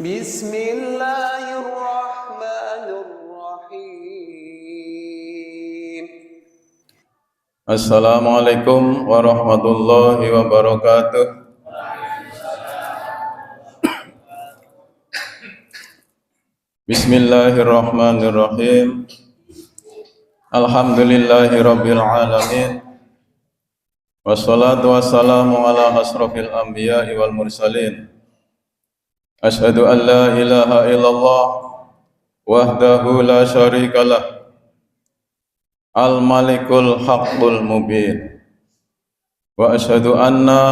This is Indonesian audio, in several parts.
Bismillahirrahmanirrahim. Assalamualaikum warahmatullahi wabarakatuh. Bismillahirrahmanirrahim. Alhamdulillahi rabbil alamin. Wassalatu wassalamu ala asrafil anbiya'i wal mursalin. Ashhadu an la ilaha illallah wahdahu la syarikalah. Al-Malikul Haqqul Mubin. Wa asyhadu anna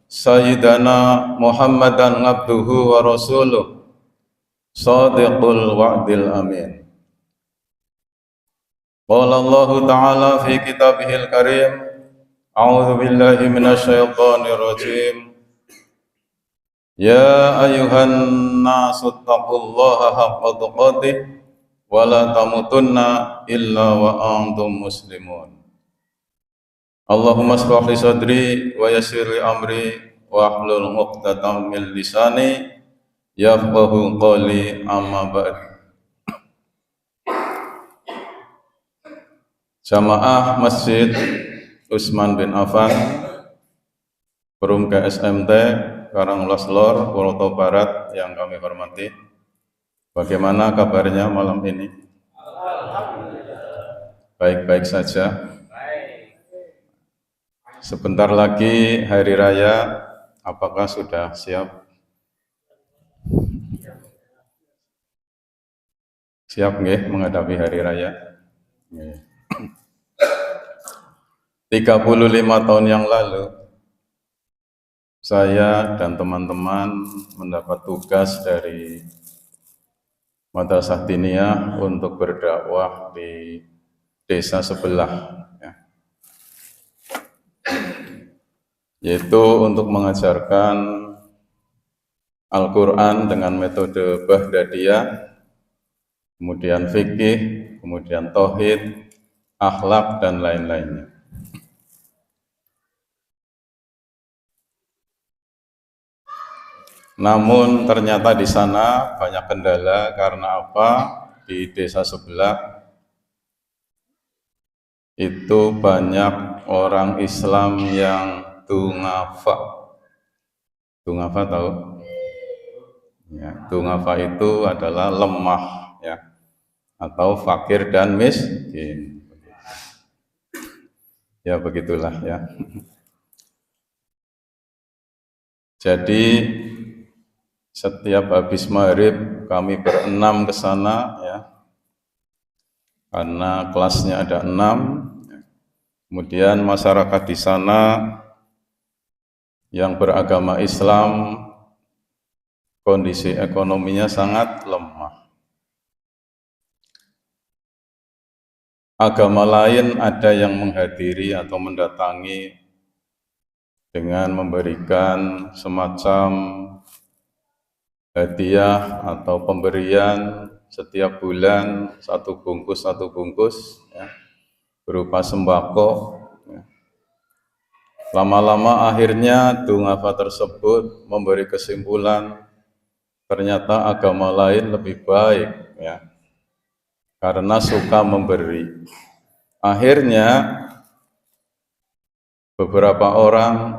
Sayyidana Muhammadan abduhu wa rasuluh Shadiqul wa'dil amin. Qala Allah Ta'ala fi kitabihil karim, a'udzu billahi minasyaitonir rajim. Ya ayyuhan nasu taqullaha haqqa tuqatih wa la tamutunna illa wa antum muslimun. Allahumma shrah li sadri wa yassir li amri wa hlul 'uqdatam min lisani yafqahu qawli, amma ba'd. Jamaah Masjid Utsman bin Affan Perum KSMT Karangulas Lor, Purwokerto Barat yang kami hormati, bagaimana kabarnya malam ini? Baik-baik saja. Sebentar lagi hari raya, apakah sudah siap? Siap nggih menghadapi hari raya? 35 tahun yang lalu saya dan teman-teman mendapat tugas dari Madrasah Diniyah untuk berdakwah di desa sebelah, yaitu untuk mengajarkan Al-Quran dengan metode Baghdadiyah, kemudian fikih, kemudian tauhid, akhlak, dan lain-lainnya. Namun ternyata di sana banyak kendala. Karena apa? Di desa sebelah itu banyak orang Islam yang dungafa. Dungafa tahu? Ya, dungafa itu adalah lemah, ya, atau fakir dan miskin. Ya begitulah ya. Jadi setiap habis maghrib kami berenam ke sana, ya, karena kelasnya ada 6. Kemudian masyarakat di sana yang beragama Islam kondisi ekonominya sangat lemah. Agama lain ada yang menghadiri atau mendatangi dengan memberikan semacam hadiah atau pemberian setiap bulan satu bungkus, ya, berupa sembako. Ya. Lama-lama akhirnya dungafa tersebut memberi kesimpulan ternyata agama lain lebih baik, ya, karena suka memberi. Akhirnya beberapa orang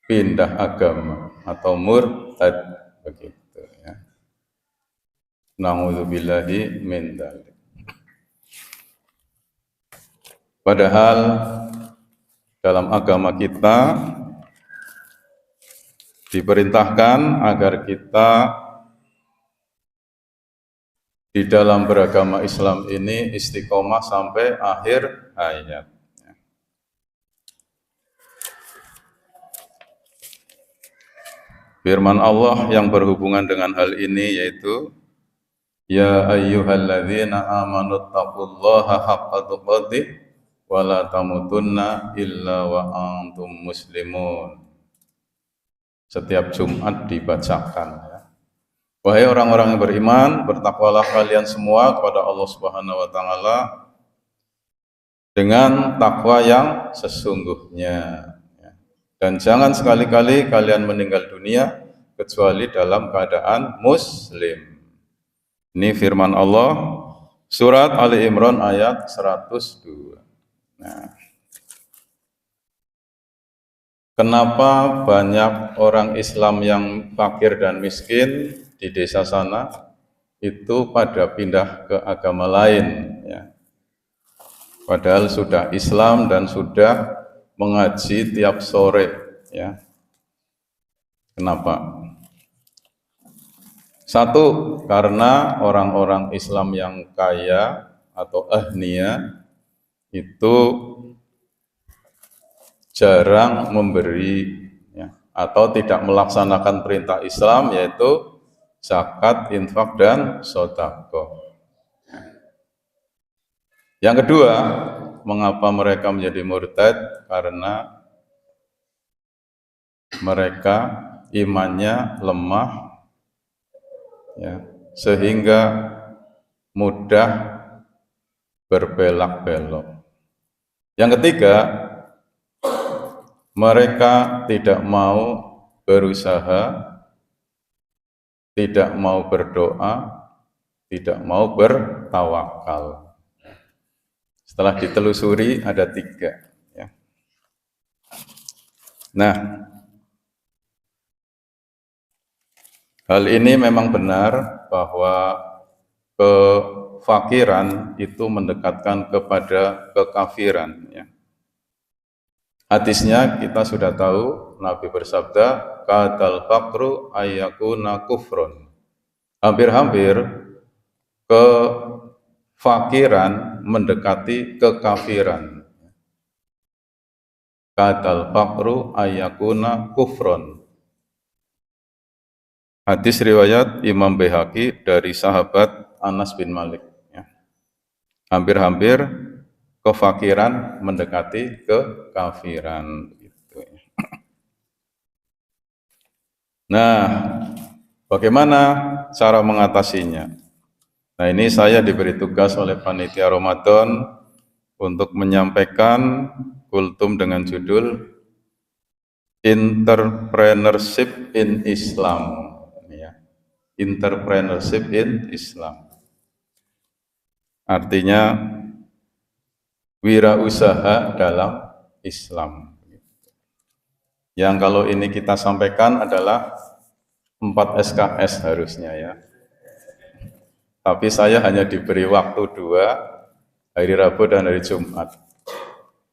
pindah agama atau murtad. Begitu ya. Na'udzubillahi min dzalik. Padahal dalam agama kita diperintahkan agar kita di dalam beragama Islam ini istiqomah sampai akhir hayat. Firman Allah yang berhubungan dengan hal ini yaitu ya ayyuhalladzina amanu taqullaha haqqa tuqatih wa la tamutunna illa wa antum muslimun. Setiap Jumat dibacakan, ya. Wahai orang-orang yang beriman, bertakwalah kalian semua kepada Allah Subhanahu wa taala dengan takwa yang sesungguhnya. Dan jangan sekali-kali kalian meninggal dunia kecuali dalam keadaan muslim. Ini firman Allah surat Ali Imran ayat 102. Nah, kenapa banyak orang Islam yang fakir dan miskin di desa sana itu pada pindah ke agama lain, ya. Padahal sudah Islam dan sudah mengaji tiap sore, ya. Kenapa? Satu, karena orang-orang Islam yang kaya atau aghnia itu jarang memberi, ya, atau tidak melaksanakan perintah Islam, yaitu zakat, infak, dan sedekah. Yang kedua, mengapa mereka menjadi murtad? Karena mereka imannya lemah, ya, sehingga mudah berbelak-belok. Yang ketiga, mereka tidak mau berusaha, tidak mau berdoa, tidak mau bertawakal. Setelah ditelusuri ada 3, ya. Nah, hal ini memang benar bahwa kefakiran itu mendekatkan kepada kekafiran, ya. Hadisnya kita sudah tahu, Nabi bersabda, "Qatal faqru ayyakuna kufrun." Hampir-hampir kefakiran mendekati kekafiran. Qatal faqru ayyakuna kufrun. Hadis riwayat Imam Baihaqi dari sahabat Anas bin Malik, ya. Hampir-hampir kefakiran mendekati kekafiran, gitu. Nah, bagaimana cara mengatasinya? Nah, ini saya diberi tugas oleh panitia Ramadan untuk menyampaikan kultum dengan judul Entrepreneurship in Islam, ya. Entrepreneurship in Islam. Artinya wirausaha dalam Islam. Yang kalau ini kita sampaikan adalah 4 SKS harusnya, ya. Tapi saya hanya diberi waktu 2, hari Rabu dan hari Jumat.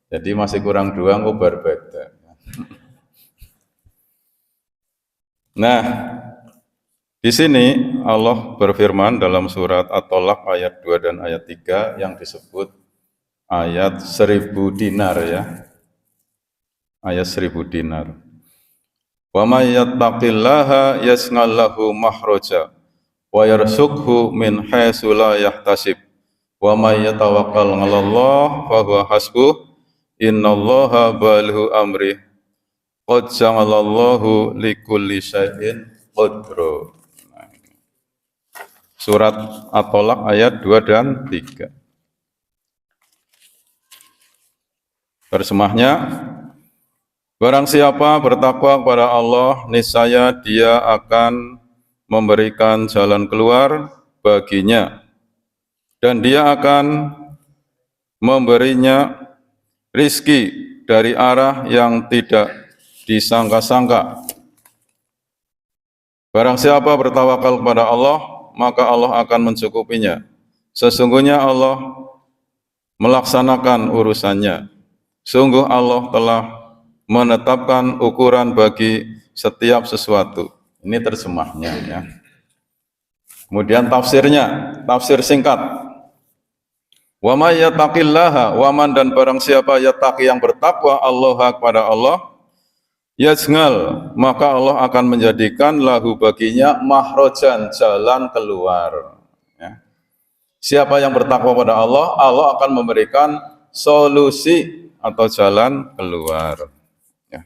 Jadi masih kurang 2, ngobar beda. Nah, di sini Allah berfirman dalam surat At-Tolak ayat 2 dan ayat 3 yang disebut ayat 1000 dinar, ya. Ayat 1000 dinar. Wa may yattaqillaha yaj'al lahu makhraja wa yarzuqhu min haitsu la yahtasib. Wa may yatawakkal 'alallah fa huwa hasbuh. Innallaha balighu amri. Qad ja'alallahu likulli syai'in qadra. Surat At-Tolak ayat 2 dan 3. Terjemahnya, barang siapa bertakwa kepada Allah, niscaya Dia akan memberikan jalan keluar baginya, dan Dia akan memberinya rizki dari arah yang tidak disangka-sangka. Barang siapa bertawakal kepada Allah, maka Allah akan mencukupinya. Sesungguhnya Allah melaksanakan urusannya. Sungguh Allah telah menetapkan ukuran bagi setiap sesuatu. Ini terjemahnya, ya. Kemudian tafsirnya, tafsir singkat. Wa may yattaqillaha, waman dan barang siapa yattaqi yang bertakwa Allah kepada Allah, yaj'al, maka Allah akan menjadikan lahu baginya mahrojan, jalan keluar, ya. Siapa yang bertakwa pada Allah, Allah akan memberikan solusi atau jalan keluar, ya.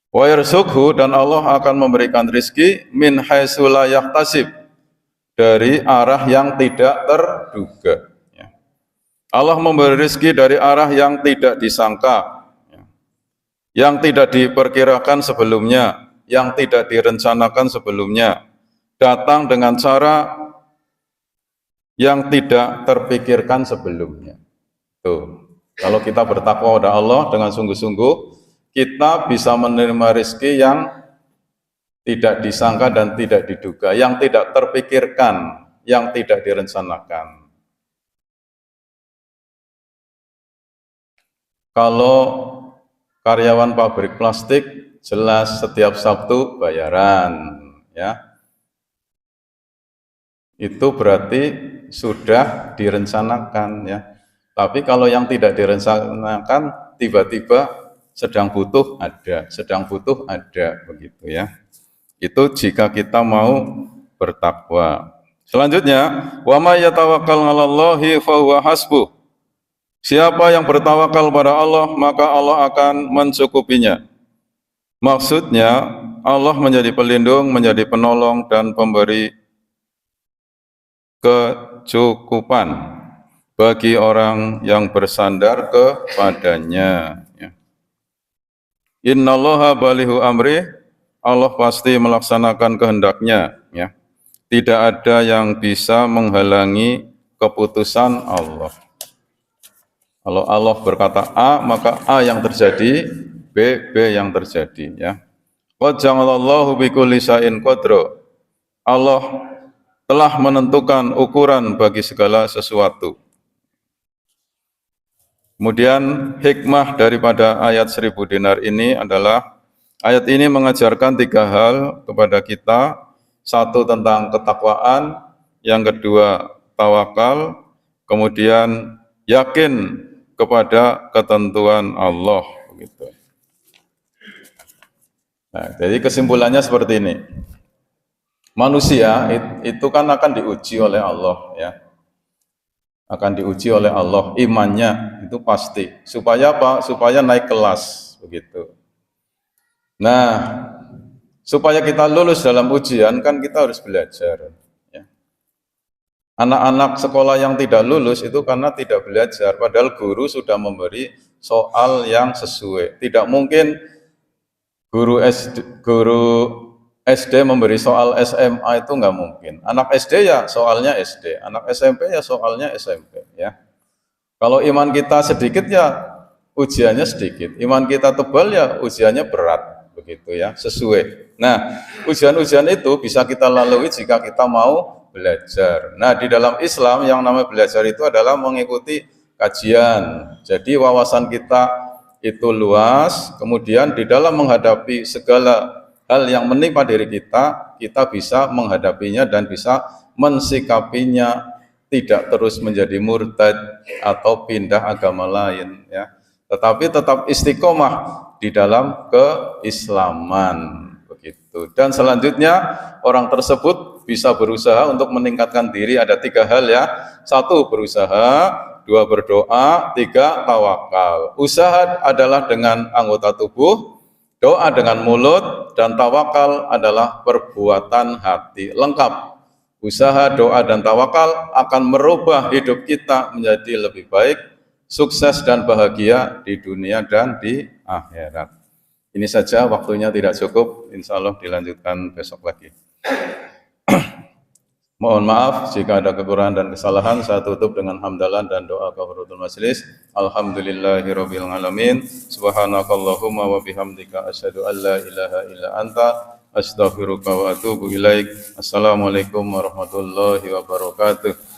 Wa yarzuqhu, dan Allah akan memberikan rizki min haitsu la yahtasib, dari arah yang tidak terduga, ya. Allah memberi rizki dari arah yang tidak disangka, ya, yang tidak diperkirakan sebelumnya, yang tidak direncanakan sebelumnya, datang dengan cara yang tidak terpikirkan sebelumnya. Tuh. Kalau kita bertakwa kepada Allah dengan sungguh-sungguh, kita bisa menerima rezeki yang tidak disangka dan tidak diduga, yang tidak terpikirkan, yang tidak direncanakan. Kalau karyawan pabrik plastik, jelas setiap Sabtu bayaran, ya. Itu berarti sudah direncanakan, ya. Tapi kalau yang tidak direncanakan, tiba-tiba sedang butuh ada, begitu ya. Itu jika kita mau bertakwa. Selanjutnya, wa may yatawakkal 'alallahi fahuwa hasbuh. Siapa yang bertawakal pada Allah, maka Allah akan mencukupinya. Maksudnya, Allah menjadi pelindung, menjadi penolong, dan pemberi kecukupan bagi orang yang bersandar kepadanya. Innallaha balighu amri, Allah pasti melaksanakan kehendaknya. Ya. Tidak ada yang bisa menghalangi keputusan Allah. Kalau Allah berkata A, maka A yang terjadi, B yang terjadi. Ya. Qad ja'alallahu bikulli syai'in qadra. Allah telah menentukan ukuran bagi segala sesuatu. Kemudian hikmah daripada ayat 1000 dinar ini adalah ayat ini mengajarkan 3 hal kepada kita. Satu tentang ketakwaan, yang kedua tawakal, kemudian yakin kepada ketentuan Allah. Begitu. Nah, jadi kesimpulannya seperti ini. Manusia itu kan akan diuji oleh Allah, ya. Akan diuji oleh Allah, imannya itu pasti. Supaya apa? Supaya naik kelas, begitu. Nah, supaya kita lulus dalam ujian kan kita harus belajar. Ya. Anak-anak sekolah yang tidak lulus itu karena tidak belajar, padahal guru sudah memberi soal yang sesuai. Tidak mungkin guru SD memberi soal SMA, itu nggak mungkin. Anak SD ya soalnya SD, anak SMP ya soalnya SMP. Ya. Kalau iman kita sedikit ya ujiannya sedikit, iman kita tebal ya ujiannya berat, begitu ya, sesuai. Nah, ujian-ujian itu bisa kita lalui jika kita mau belajar. Nah, di dalam Islam yang namanya belajar itu adalah mengikuti kajian. Jadi wawasan kita itu luas, kemudian di dalam menghadapi segala hal yang menimpa diri kita, kita bisa menghadapinya dan bisa mensikapinya, tidak terus menjadi murtad atau pindah agama lain, ya. Tetapi tetap istiqomah di dalam keislaman, begitu. Dan selanjutnya orang tersebut bisa berusaha untuk meningkatkan diri. Ada 3 hal, ya. 1 berusaha, 2 berdoa, 3 tawakal. Usaha adalah dengan anggota tubuh, doa dengan mulut, dan tawakal adalah perbuatan hati. Lengkap. Usaha, doa, dan tawakal akan merubah hidup kita menjadi lebih baik, sukses dan bahagia di dunia dan di akhirat. Ini saja, waktunya tidak cukup, insya Allah dilanjutkan besok lagi. Mohon maaf jika ada kekurangan dan kesalahan. Saya tutup dengan hamdalah dan doa kafaratul majelis. Alhamdulillahirabbil alamin. Subhanakallahumma wa bihamdika asyhadu an la ilaha illa anta astaghfiruka wa atubu ilaik. Assalamualaikum warahmatullahi wabarakatuh.